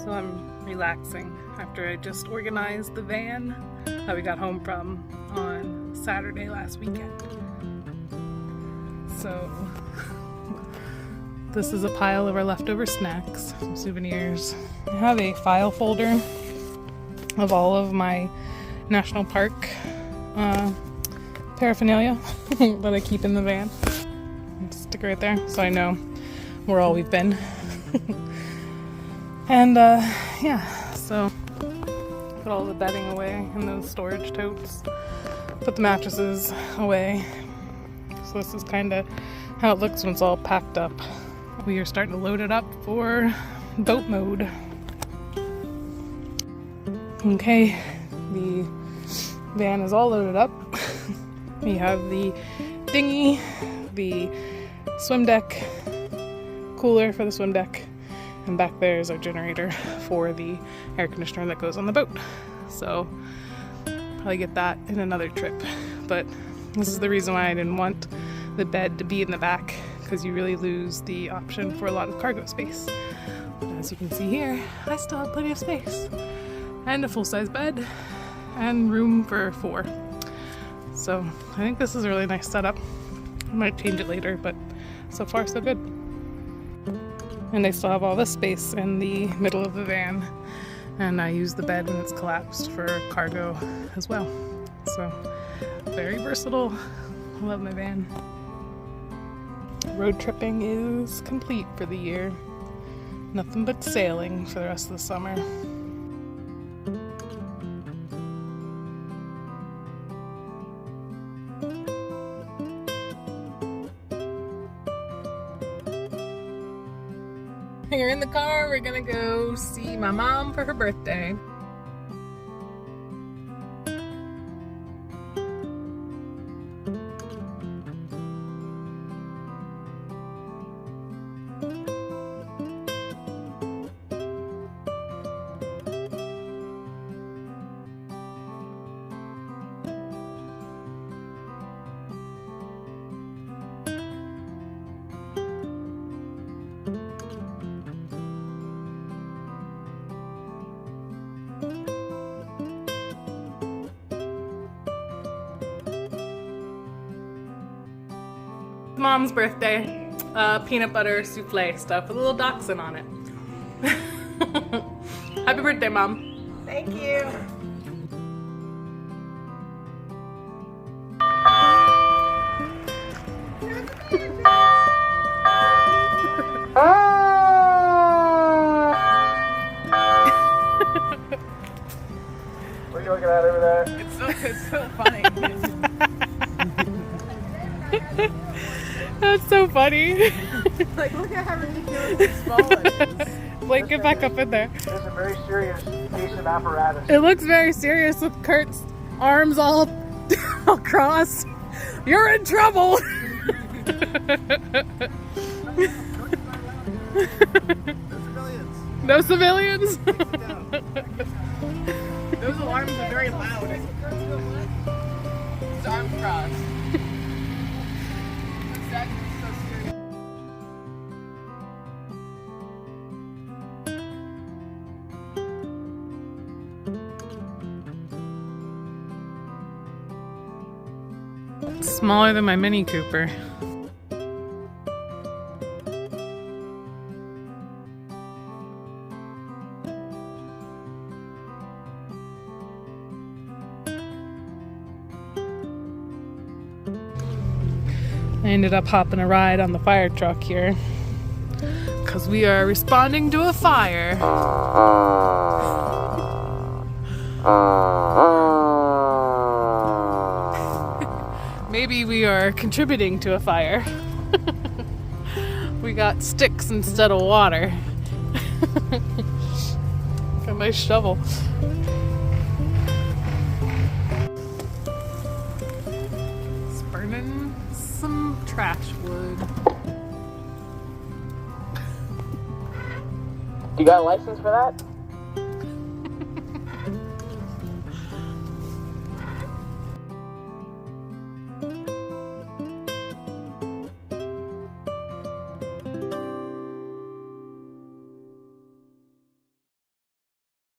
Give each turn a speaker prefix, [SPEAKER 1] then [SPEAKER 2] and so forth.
[SPEAKER 1] So I'm relaxing after I just organized the van that we got home from on Saturday last weekend. So this is a pile of our leftover snacks, some souvenirs. I have a file folder of all of my national park paraphernalia that I keep in the van. Stick it right there so I know where all we've been. And yeah, so put all the bedding away in those storage totes. Put the mattresses away. So this is kind of how it looks when it's all packed up. We are starting to load it up for boat mode. Okay, the van is all loaded up. We have the dinghy, the swim deck, cooler for the swim deck, and back there is our generator for the air conditioner that goes on the boat. So probably get that in another trip. But this is the reason why I didn't want the bed to be in the back, because you really lose the option for a lot of cargo space. But as you can see here, I still have plenty of space and a full-size bed and room for 4. So I think this is a really nice setup. I might change it later, but so far so good. And I still have all this space in the middle of the van, and I use the bed when it's collapsed for cargo as well. So very versatile. I love my van. Road tripping is complete for the year. Nothing but sailing for the rest of the summer. We're in the car, we're gonna go see my mom for her birthday. Mom's birthday, peanut butter souffle stuff with a little dachshund on it. Happy birthday, Mom.
[SPEAKER 2] Thank you.
[SPEAKER 3] What are you looking at over there?
[SPEAKER 2] It's so funny.
[SPEAKER 1] That's so funny.
[SPEAKER 2] Like, look at how ridiculously small it is.
[SPEAKER 1] Blake, get back up in there.
[SPEAKER 3] This is a very serious piece of apparatus.
[SPEAKER 1] It looks very serious with Kurt's arms all crossed. You're in trouble. No civilians.
[SPEAKER 2] Those alarms are very loud. His arms crossed. Exactly, so serious.
[SPEAKER 1] Smaller than my Mini Cooper. I ended up hopping a ride on the fire truck here because we are responding to a fire. Maybe we are contributing to a fire. We got sticks instead of water. Got my shovel. It's burning some trash wood.
[SPEAKER 3] You got a license for that?